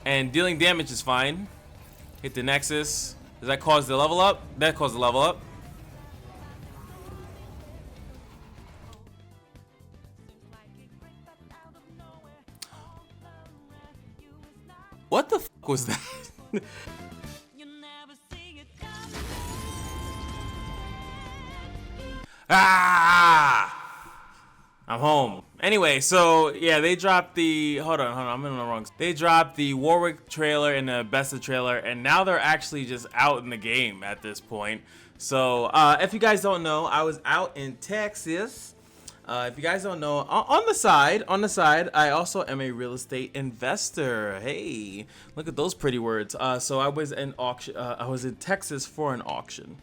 And dealing damage is fine. Hit the Nexus. Does that cause the level up? That caused the level up. What the fuck was that? Ah! I'm home. Anyway, so yeah, they dropped the hold on, I'm in the wrong. They dropped the Warwick trailer and the Ambessa trailer, and now they're actually just out in the game at this point. So if you guys don't know, I was out in Texas. If you guys don't know, on the side, I also am a real estate investor. Hey, look at those pretty words. So I was in auction. I was in Texas for an auction.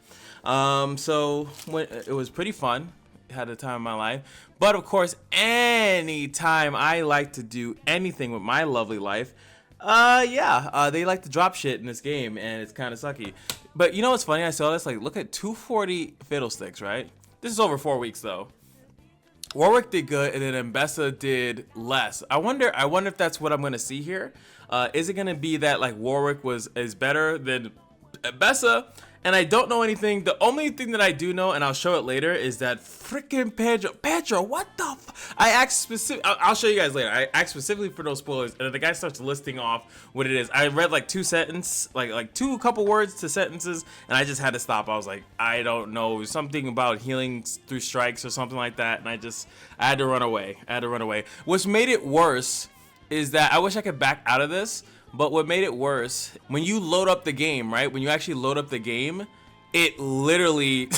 So it was pretty fun. Had the time of my life. But of course, anytime I like to do anything with my lovely life, they like to drop shit in this game, and it's kind of sucky. But you know what's funny? I saw this. Like, look at 240 fiddlesticks, right? This is over 4 weeks though. Warwick did good, and then Ambessa did less. I wonder if that's what I'm gonna see here. Is it gonna be that like Warwick is better than Ambessa? And I don't know anything. The only thing that I do know, and I'll show it later, is that freaking Pedro, what the I asked specific. I'll show you guys later. I asked specifically for those spoilers, and the guy starts listing off what it is. I read like two couple words to sentences, and I just had to stop. I was like, I don't know, something about healing through strikes or something like that, and I had to run away. Which made it worse is that I wish I could back out of this. But what made it worse, when you load up the game, right? When you actually load up the game, it literally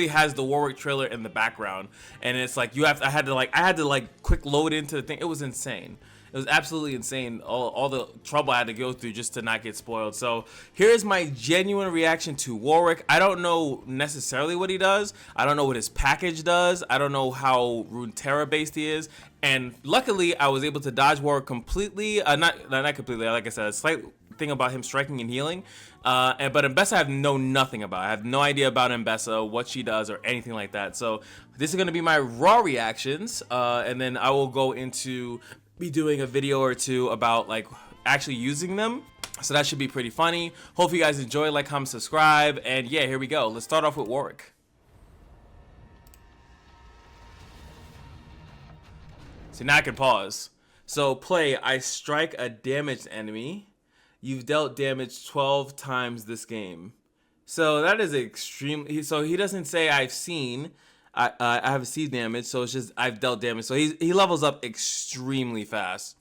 has the Warwick trailer in the background, and it's like I had to quick load into the thing. It was insane. It was absolutely insane. All the trouble I had to go through just to not get spoiled. So here's my genuine reaction to Warwick. I don't know necessarily what he does. I don't know what his package does. I don't know how Runeterra based he is. And luckily, I was able to dodge Warwick completely. Not completely. Like I said, a slight thing about him striking and healing. But Ambessa, I have nothing about. I have no idea about Ambessa, what she does, or anything like that. So this is gonna be my raw reactions, and then I will go into be doing a video or two about like actually using them. So that should be pretty funny. Hope you guys enjoy. Like, comment, subscribe, and yeah, here we go. Let's start off with Warwick. So now I can pause. So play, I strike a damaged enemy. You've dealt damage 12 times this game. So that is extremely, so he doesn't say I've seen, I have received damage, so it's just I've dealt damage. So he levels up extremely fast.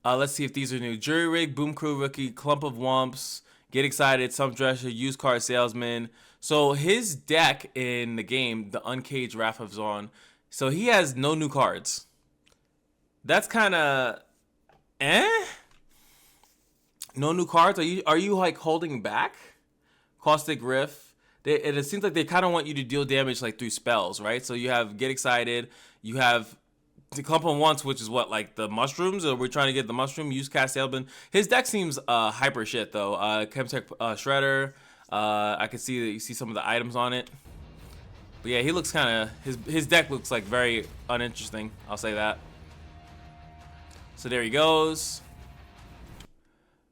Let's see if these are new. Jury rig, boom crew rookie, clump of wumps, get excited, some dresser, used car salesman. So his deck in the game, the Uncaged Wrath of Zorn, so he has no new cards. That's kind of no new cards. Are you like holding back? Caustic Rift. It seems like they kind of want you to deal damage like through spells, right? So you have Get Excited. You have the Clump on Once, which is what, like the mushrooms, or we're trying to get the mushroom. Use Cast Salesman. His deck seems hyper shit though. Chemtech Shredder. I can see that you see some of the items on it. But yeah, he looks kind of his deck looks like very uninteresting. I'll say that. So there he goes.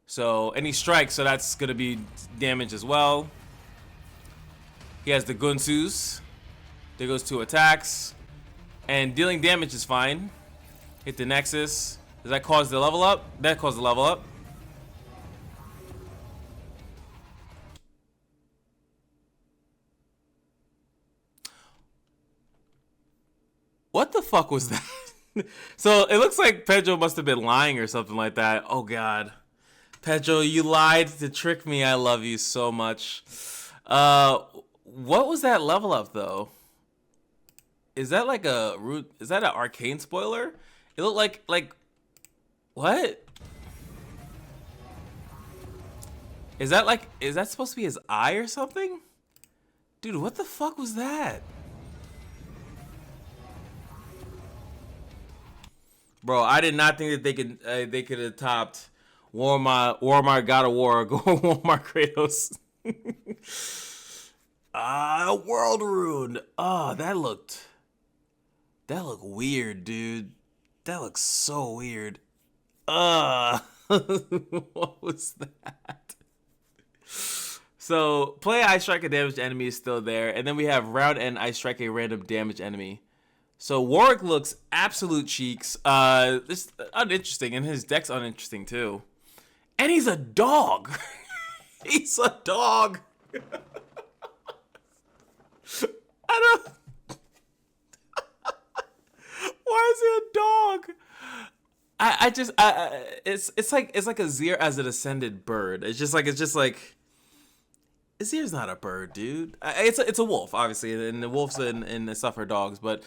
So any strikes, so that's gonna be damage as well. He has the Gunsus. There goes 2 attacks. And dealing damage is fine. Hit the Nexus. Does that cause the level up? That caused the level up. What the fuck was that? So it looks like Pedro must have been lying or something like that. Oh god. Pedro, you lied to trick me. I love you so much. What was that level up though? Is that like is that an arcane spoiler? It looked like what? Is that supposed to be his eye or something? Dude, what the fuck was that? Bro, I did not think that they could have topped Warmar God of War, go Warmar Kratos. World Rune. Oh, that looked weird, dude. That looks so weird. What was that? So play I strike a damaged enemy is still there, and then we have round end I strike a random damaged enemy. So Warwick looks absolute cheeks. This uninteresting, and his deck's uninteresting too. And he's a dog. He's a dog. I don't. Why is he a dog? It's like a Zir as an ascended bird. It's just like Zir's not a bird, dude. It's a wolf, obviously, and the wolves and the stuff are dogs, but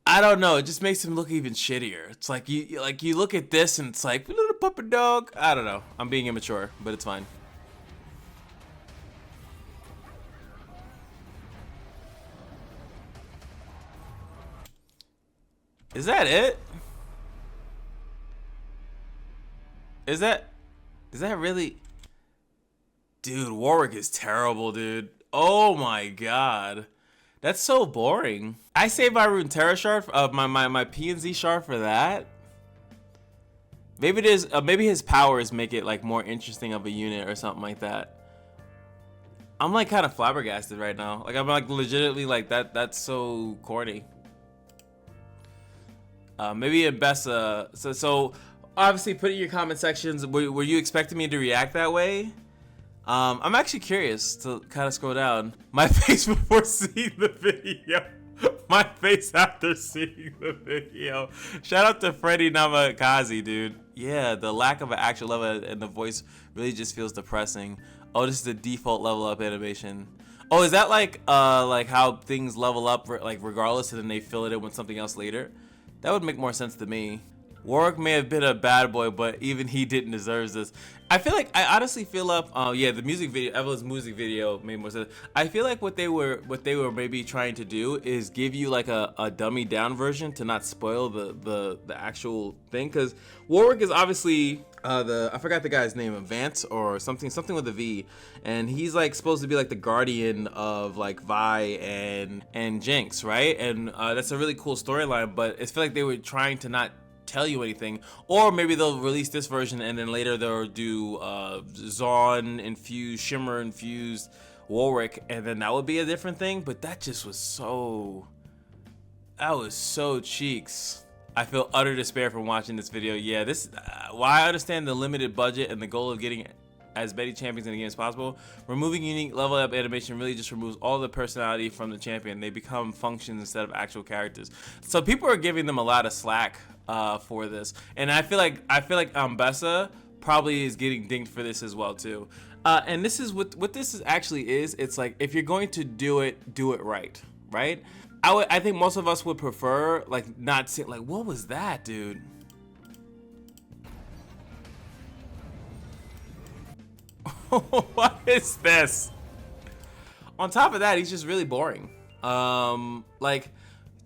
I don't know. It just makes him look even shittier. It's like you look at this and it's like little puppy dog. I don't know. I'm being immature, but it's fine. Is that it? Is that really? Dude, Warwick is terrible, dude. Oh my god. That's so boring. I saved my Runeterra shard, my P&Z shard for that. Maybe it is. Maybe his powers make it like more interesting of a unit or something like that. I'm like kind of flabbergasted right now. Like I'm like legitimately like that. That's so corny. Maybe Ambessa. So obviously put in your comment sections. Were you expecting me to react that way? I'm actually curious to kind of scroll down. My face before seeing the video. My face after seeing the video. Shout out to Freddy Namakaze, dude. Yeah, the lack of an actual level and the voice really just feels depressing. Oh, this is the default level up animation. Oh, is that like how things level up like regardless and then they fill it in with something else later? That would make more sense to me. Warwick may have been a bad boy, but even he didn't deserve this. I honestly feel up. Yeah, the music video, Evelyn's music video made more sense. I feel like what they were maybe trying to do is give you like a dummy down version to not spoil the actual thing. Because Warwick is obviously I forgot the guy's name, Vance or something with a V, and he's like supposed to be like the guardian of like Vi and Jinx, right? And that's a really cool storyline. But I feel like they were trying to not tell you anything, or maybe they'll release this version and then later they'll do Zaun infused, Shimmer infused Warwick, and then that would be a different thing. But that just was so, that was so cheeks. I feel utter despair from watching this video. Yeah, this while I understand the limited budget and the goal of getting as many champions in the game as possible, removing unique level up animation really just removes all the personality from the champion. They become functions instead of actual characters. So people are giving them a lot of slack for this, and I feel like Ambessa probably is getting dinged for this as well too. And this is what this is actually is. It's like if you're going to do it right, right? I think most of us would prefer like not see, like what was that, dude? What is this? On top of that, he's just really boring. Like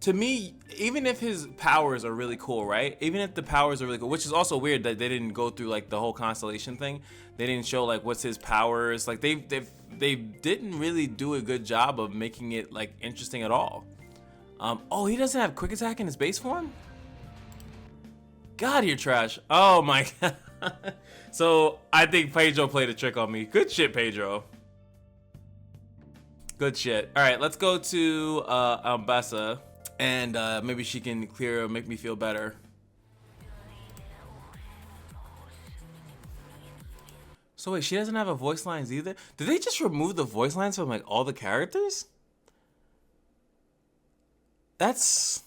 to me, even if his powers are really cool, right? Even if the powers are really cool, which is also weird that they didn't go through like the whole constellation thing. They didn't show like what's his powers. Like they didn't really do a good job of making it like interesting at all. Oh, he doesn't have quick attack in his base form? God, you're trash. Oh my god. So I think Pedro played a trick on me. Good shit, Pedro. Good shit. All right, let's go to Ambessa, and maybe she can make me feel better. So wait, she doesn't have a voice lines either? Did they just remove the voice lines from like all the characters? That's...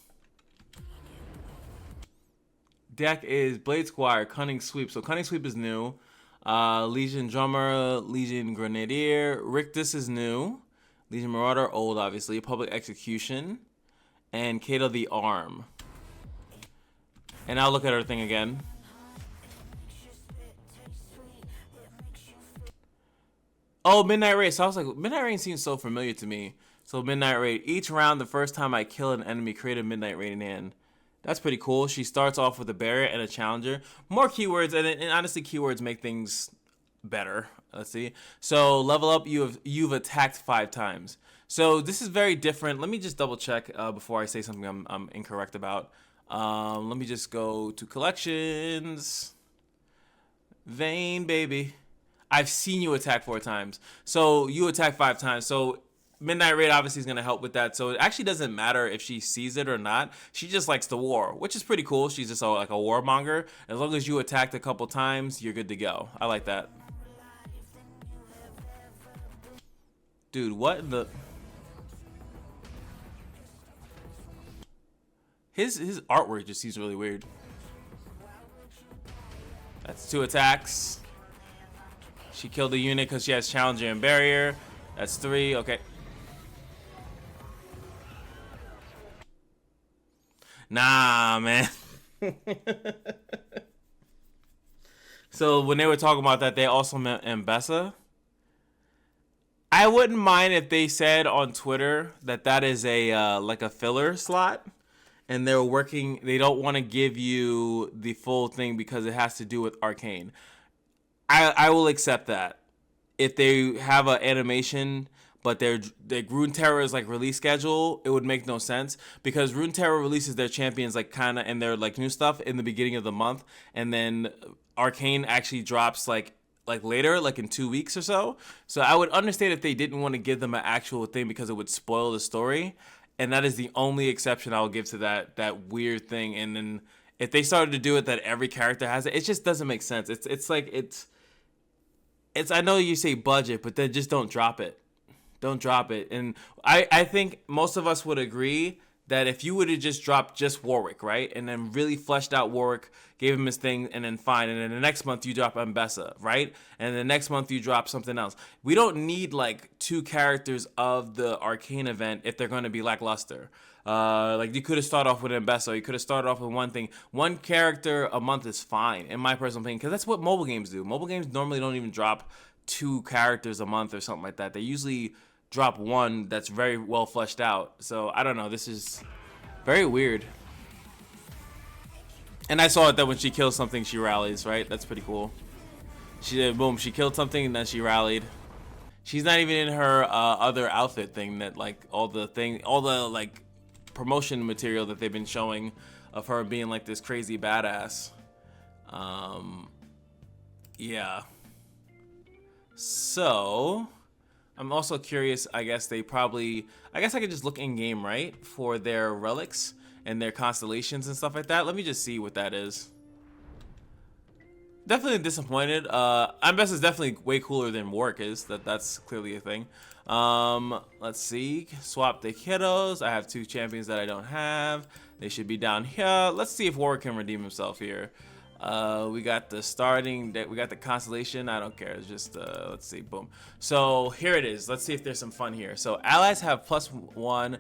Deck is Blade Squire, Cunning Sweep. So Cunning Sweep is new. Legion Drummer, Legion Grenadier. Rictus is new. Legion Marauder, old obviously. Public Execution. And Kato the Arm. And I'll look at her thing again. Oh, Midnight Raid. So I was like, Midnight Raid seems so familiar to me. So Midnight Raid. Each round, the first time I kill an enemy, create a Midnight Raid in hand. That's pretty cool. She starts off with a barrier and a challenger. More keywords, and honestly, keywords make things better. Let's see. So level up, you've attacked 5 times. So this is very different. Let me just double check before I say something I'm incorrect about. Let me just go to collections. Vayne, baby. I've seen you attack 4 times. So you attack 5 times. So Midnight Raid obviously is going to help with that. So it actually doesn't matter if she sees it or not. She just likes the war, which is pretty cool. She's just like a warmonger. As long as you attacked a couple times, you're good to go. I like that. Dude, what in the... His artwork just seems really weird. That's 2 attacks. She killed the unit because she has Challenger and Barrier. That's 3. Okay. Nah, man. So when they were talking about that, they also meant Ambessa. I wouldn't mind if they said on Twitter that that is a like a filler slot, and they're working. They don't want to give you the full thing because it has to do with Arcane. I will accept that if they have an animation, but their Runeterra's like release schedule, it would make no sense because Runeterra releases their champions like kind of and their like new stuff in the beginning of the month, and then Arcane actually drops like later, like in 2 weeks or so. So I would understand if they didn't want to give them an actual thing because it would spoil the story, and that is the only exception I will give to that weird thing. And then if they started to do it that every character has it, it just doesn't make sense. It's I know you say budget, but then just don't drop it. Don't drop it. And I think most of us would agree that if you would have just dropped just Warwick, right? And then really fleshed out Warwick, gave him his thing, and then fine. And then the next month you drop Ambessa, right? And the next month you drop something else. We don't need like 2 characters of the Arcane event if they're going to be lackluster. Like you could have started off with Ambessa. You could have started off with one thing. One character a month is fine, in my personal opinion, because that's what mobile games do. Mobile games normally don't even drop 2 characters a month or something like that. They usually drop one that's very well fleshed out. So I don't know. This is very weird. And I saw it that when she kills something, she rallies, right? That's pretty cool. She did, boom, she killed something and then she rallied. She's not even in her other outfit thing that like all the like promotion material that they've been showing of her being like this crazy badass. Yeah. So I'm also curious. I guess I could just look in game, right, for their relics and their constellations and stuff like that. Let me just see what that is. Definitely disappointed. Ambessa is definitely way cooler than Warwick is. That's clearly a thing. Let's see. Swap the kiddos. I have 2 champions that I don't have. They should be down here. Let's see if Warwick can redeem himself here. We got the starting, we got the constellation. I don't care. It's just, let's see. Boom. So here it is. Let's see if there's some fun here. So allies have +1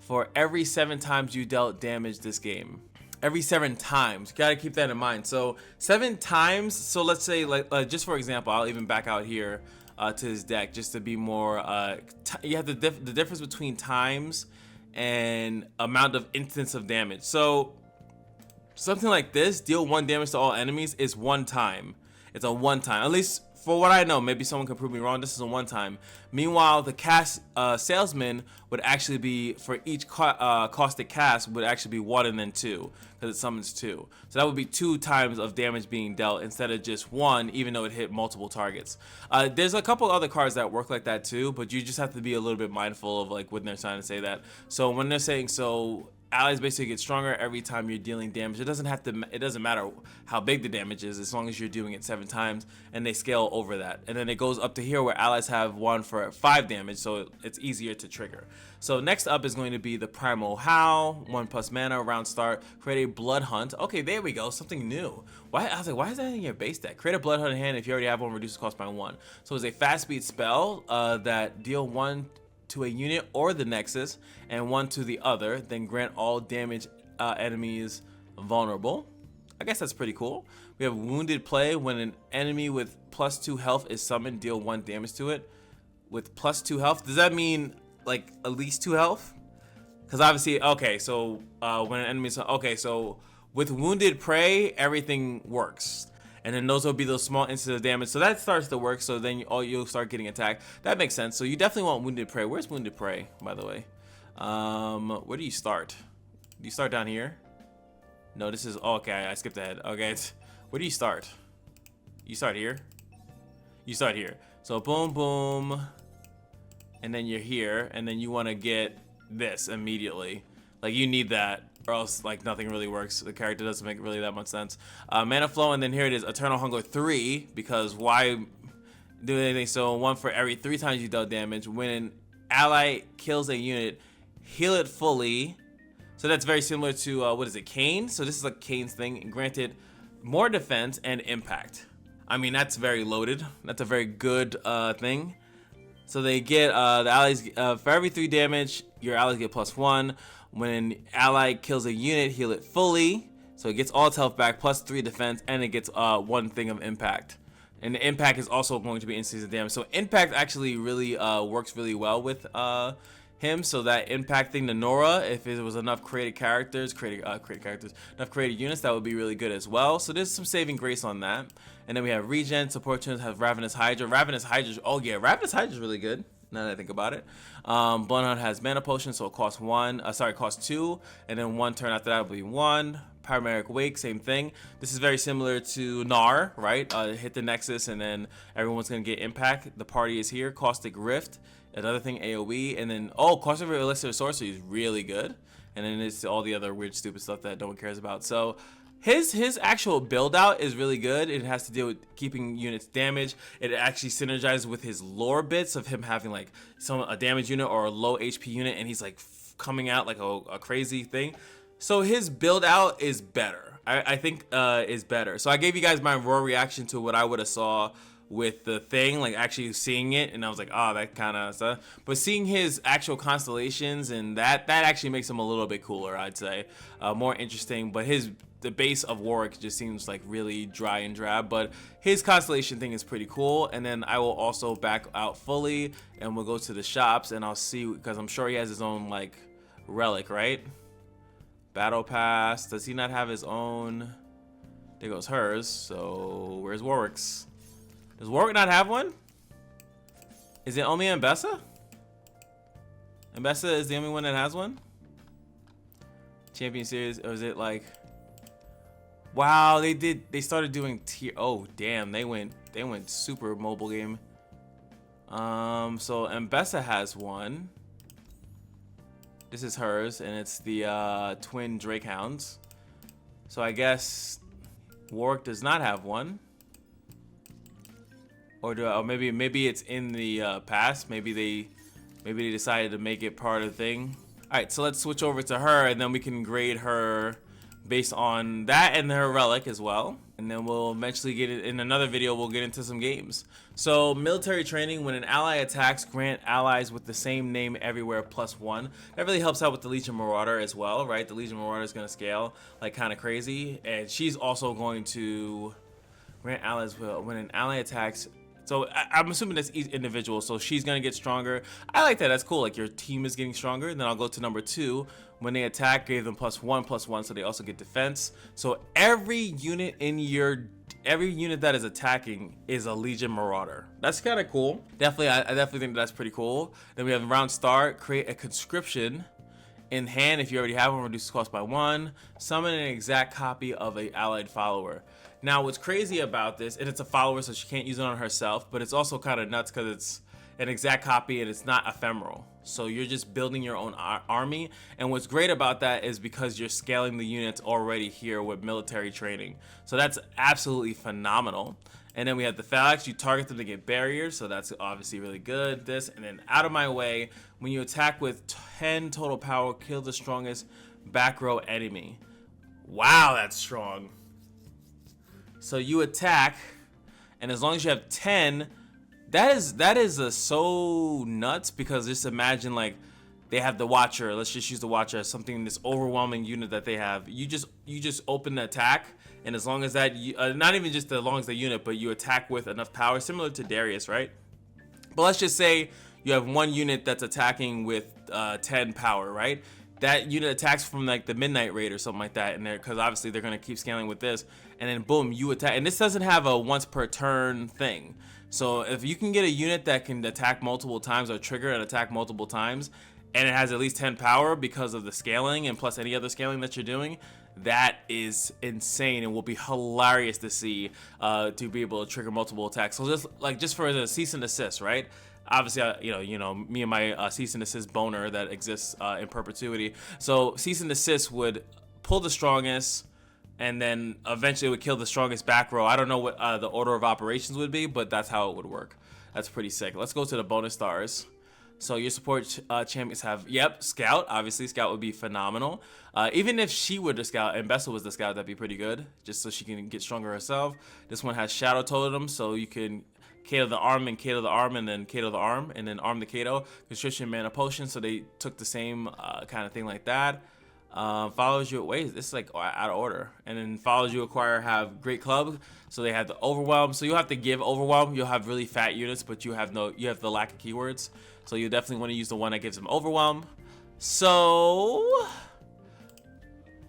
for every 7 times you dealt damage this game. Every 7 times. Gotta keep that in mind. So 7 times. So let's say, like, just for example, I'll even back out here to his deck just to be more. You have the difference between times and amount of instance of damage. So something like this, deal 1 damage to all enemies, is 1 time. It's a 1 time. At least for what I know, maybe someone can prove me wrong. This is a 1 time. Meanwhile, the cast salesman would actually be, for each caustic cast, would actually be 1 and then 2, because it summons 2. So that would be 2 times of damage being dealt instead of just 1, even though it hit multiple targets. There's a couple other cards that work like that too, but you just have to be a little bit mindful of like when they're trying to say that. So when they're saying allies basically get stronger every time you're dealing damage. It doesn't matter how big the damage is, as long as you're doing it 7 times, and they scale over that. And then it goes up to here where allies have 1 for 5 damage, so it's easier to trigger. So next up is going to be the Primal Howl, 1+ mana, round start, create a Blood Hunt. Okay, there we go, something new. I was like, why is that in your base deck? Create a Blood Hunt in hand. If you already have one, reduce the cost by 1. So it's a fast speed spell that deal 1 to a unit or the nexus and 1 to the other, then grant all damage enemies vulnerable. I guess that's pretty cool. We have Wounded Play. When an enemy with +2 health is summoned, deal 1 damage to it. With +2 health, does that mean like at least 2 health? Because obviously, okay, so when an enemy's okay, so with Wounded Prey, everything works. And then those will be those small instances of damage. So that starts to work. So then you'll start getting attacked. That makes sense. So you definitely want Wounded Prey. Where's Wounded Prey, by the way? Where do you start? Do you start down here? No, this is... Oh, okay, I skipped ahead. Okay, where do you start? You start here. You start here. So boom, boom, and then you're here, and then you want to get this immediately. Like, you need that, or else like nothing really works. The character doesn't make really that much sense. Mana flow, and then here it is, Eternal Hunger 3, because why do anything? So 1 for every 3 times you dealt damage. When an ally kills a unit, heal it fully. So that's very similar to what is it, Kane? So this is like Kane's thing. Granted, more defense and impact. I mean, that's very loaded. That's a very good thing. So they get the allies for every 3 damage, your allies get +1. When an ally kills a unit, heal it fully. So it gets all its health back, +3 defense, and it gets 1 thing of impact. And the impact is also going to be in-season damage. So impact actually really works really well with him. So that impact thing to Nora, if it was enough created units, that would be really good as well. So there's some saving grace on that. And then we have regen, support turns have Ravenous Hydra. Ravenous Hydra, oh yeah, Ravenous Hydra is really good, now that I think about it. Bloodhound has mana potion, so it costs costs 2, and then 1 turn after that will be 1. Pyromeric Wake, same thing. This is very similar to Gnar, right? Hit the Nexus, and then everyone's gonna get impact. The party is here. Caustic Rift, another thing, AoE, and then Caustic Rift Elixir of Sorcery is really good. And then it's all the other weird, stupid stuff that no one cares about. So his actual build out is really good. It has to deal with keeping units damaged. It actually synergizes with his lore bits of him having like a damage unit or a low HP unit, and he's like coming out like a crazy thing. So his build out is better. I think is better. So I gave you guys my raw reaction to what I would have saw with the thing, like actually seeing it, and I was like, oh, that kind of stuff. But seeing his actual constellations, and that actually makes him a little bit cooler, I'd say, more interesting. But the base of Warwick just seems like really dry and drab, but his constellation thing is pretty cool. And then I will also back out fully, and we'll go to the shops, and I'll see, because I'm sure he has his own like relic, right? Battle Pass. Does he not have his own? There goes hers. So where's Warwick's? Does Warwick not have one? Is it only Ambessa? Ambessa is the only one that has one? Champion Series, or is it like... Wow, they started doing tier... Oh, damn, they went super mobile game. So Ambessa has one. This is hers, and it's the twin Drakehounds. So I guess Warwick does not have one. Or maybe it's in the past. Maybe they decided to make it part of the thing. All right, so let's switch over to her, and then we can grade her based on that and her relic as well. And then we'll eventually get it in another video. We'll get into some games. So military training: when an ally attacks, grant allies with the same name everywhere +1. That really helps out with the Legion Marauder as well, right? The Legion Marauder is going to scale like kind of crazy, and she's also going to grant allies when an ally attacks. So I'm assuming that's each individual, so she's gonna get stronger. I like that, that's cool, like your team is getting stronger. And then I'll go to number 2. When they attack, gave them +1/+1, so they also get defense. So every unit that is attacking is a Legion Marauder. That's kind of cool. Definitely, I definitely think that's pretty cool. Then we have round start, create a conscription in hand. If you already have one, reduce the cost by 1. Summon an exact copy of an allied follower. Now, what's crazy about this, and it's a follower, so she can't use it on herself, but it's also kind of nuts because it's an exact copy and it's not ephemeral. So you're just building your own army. And what's great about that is because you're scaling the units already here with military training. So that's absolutely phenomenal. And then we have the phalanx. You target them to get barriers, so that's obviously really good. This, and then out of my way, when you attack with 10 total power, kill the strongest back row enemy. Wow, that's strong. So you attack, and as long as you have 10, that is so nuts, because just imagine like they have the Watcher. Let's just use the Watcher as something, this overwhelming unit that they have. You just open the attack, and as long as that, not even just as long as the unit, but you attack with enough power, similar to Darius, right? But let's just say you have one unit that's attacking with 10 power, right? That unit attacks from like the Midnight Raid or something like that, and because obviously they're gonna keep scaling with this, and then boom, you attack. And this doesn't have a once per turn thing. So if you can get a unit that can attack multiple times or trigger an attack multiple times, and it has at least 10 power because of the scaling and plus any other scaling that you're doing, that is insane and will be hilarious to see, to be able to trigger multiple attacks. So just for the cease and desist, right? Obviously, me and my cease and desist boner that exists in perpetuity. So cease and desist would pull the strongest, and then eventually it would kill the strongest back row. I don't know what the order of operations would be, but that's how it would work. That's pretty sick. Let's go to the bonus stars. So your support champions have, Scout. Obviously, Scout would be phenomenal. Even if she were the Scout and Ambessa was the Scout, that'd be pretty good, just so she can get stronger herself. This one has Shadow Totem, so you can Kato the arm and Kato the arm and then Kato the arm and then arm the Kato. Constriction Mana Potion, so they took the same kind of thing like that. Follows you, wait, this is like out of order. And then follows you acquire have Great Club, so they have the Overwhelm. So you'll have to give Overwhelm. You'll have really fat units, but you have the lack of keywords. So you definitely want to use the one that gives them Overwhelm. So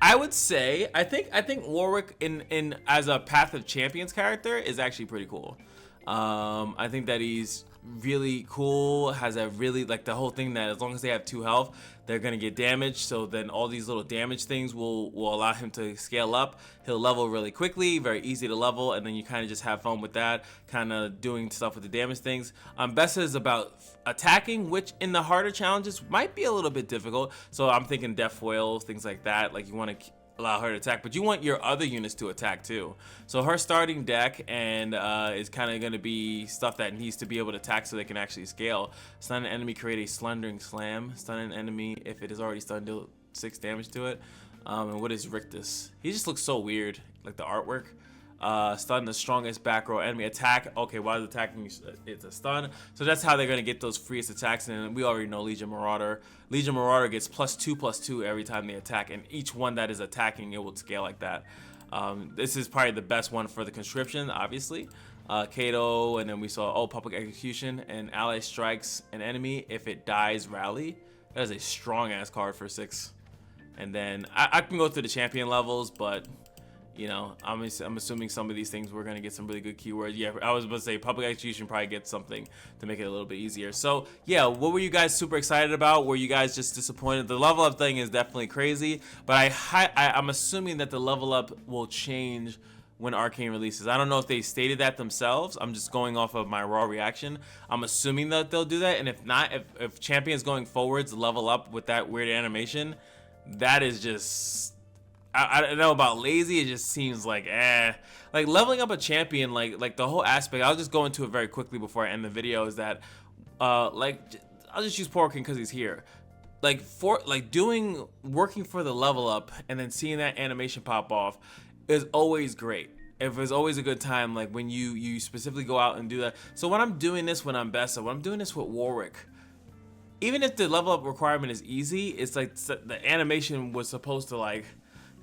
I would say I think Warwick in as a Path of Champions character is actually pretty cool. I think that he's really cool, has a really, like, the whole thing that as long as they have 2 health, they're gonna get damaged, so then all these little damage things will allow him to scale up. He'll level really quickly, very easy to level, and then you kind of just have fun with that, kind of doing stuff with the damage things. Ambessa is about attacking, which in the harder challenges might be a little bit difficult, so I'm thinking death foil, things like that. Like, you want to allow her to attack, but you want your other units to attack too. So her starting deck and is kind of going to be stuff that needs to be able to attack so they can actually scale. Stun an enemy, create a slundering slam. Stun an enemy if it is already stunned, deal 6 damage to it. And what is Rictus? He just looks so weird, like the artwork. Stun the strongest back row enemy. Attack. Okay, while it's attacking, it's a stun. So that's how they're going to get those freest attacks. And we already know Legion Marauder. Legion Marauder gets +2/+2 every time they attack. And each one that is attacking, it will scale like that. This is probably the best one for the conscription, obviously. Kato, and then we saw, Public Execution. And ally strikes an enemy. If it dies, rally. That is a strong ass card for 6. And then I can go through the champion levels, but you know, I'm assuming some of these things we're going to get some really good keywords. Yeah, I was about to say Public Execution probably gets something to make it a little bit easier. So, yeah, what were you guys super excited about? Were you guys just disappointed? The level up thing is definitely crazy, but I'm assuming that the level up will change when Arcane releases. I don't know if they stated that themselves. I'm just going off of my raw reaction. I'm assuming that they'll do that, and if not, if Champions going forwards level up with that weird animation, that is just... I don't know about lazy. It just seems like like leveling up a champion, like the whole aspect. I'll just go into it very quickly before I end the video. Is that like I'll just use Porkin because he's here. Like working for the level up and then seeing that animation pop off is always great. If it's always a good time, like when you specifically go out and do that. So when I'm doing this with Ambessa, when I'm doing this with Warwick, even if the level up requirement is easy, it's like the animation was supposed to like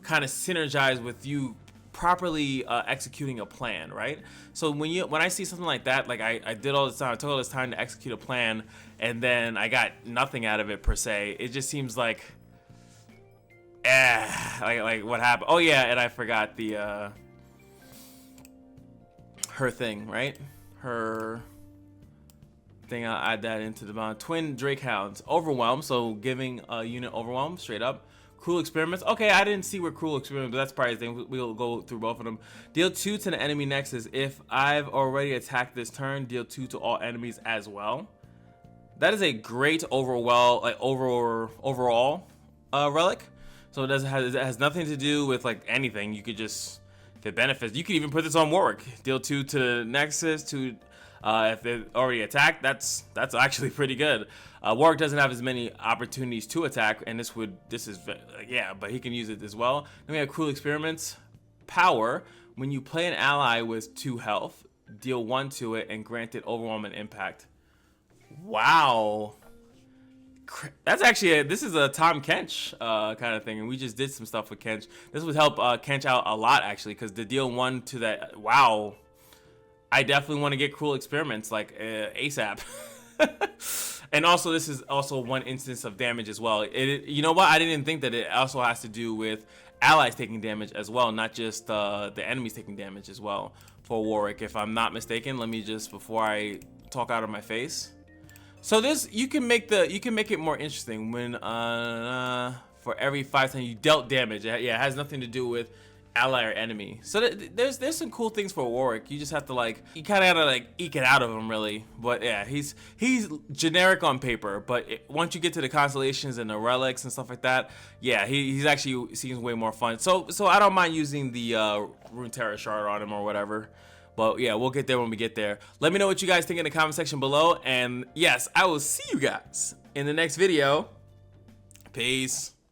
kind of synergize with you properly executing a plan, right? So when I see something like that, like I did all this time, I took all this time to execute a plan, and then I got nothing out of it per se. It just seems like, like what happened? Oh yeah, and I forgot the her thing, right? Her thing. I'll add that into the bond. Twin Drake Hounds, Overwhelm. So giving a unit Overwhelm straight up. Cruel Experiments. Okay, I didn't see where Cruel Experiments, but that's probably the thing. We'll go through both of them. Deal 2 to the enemy next is if I've already attacked this turn, deal 2 to all enemies as well. That is a great overall relic. So it has nothing to do with like anything. You could just, if it benefits, you could even put this on Warwick. Deal 2 to Nexus to if they already attacked, that's actually pretty good. Warwick doesn't have as many opportunities to attack, and but he can use it as well. Then we have Cruel Experiments. Power. When you play an ally with 2 health, deal 1 to it and grant it Overwhelm and Impact. Wow. That's actually this is a Tom Kench kind of thing, and we just did some stuff with Kench. This would help Kench out a lot actually, because the deal 1 to that. Wow. I definitely want to get Cruel Experiments like ASAP. And also, this is also one instance of damage as well. You know what? I didn't think that it also has to do with allies taking damage as well, not just the enemies taking damage as well for Warwick, if I'm not mistaken. Let me just, before I talk out of my face. So this, you can make it more interesting when for every 5 times you dealt damage. Yeah, it has nothing to do with ally or enemy. So there's some cool things for Warwick. You just have to like, you kind of gotta like eke it out of him really. But yeah, he's generic on paper, but once you get to the constellations and the relics and stuff like that, yeah, he's actually seems way more fun. So I don't mind using the Runeterra shard on him or whatever. But yeah, we'll get there when we get there. Let me know what you guys think in the comment section below. And yes, I will see you guys in the next video. Peace.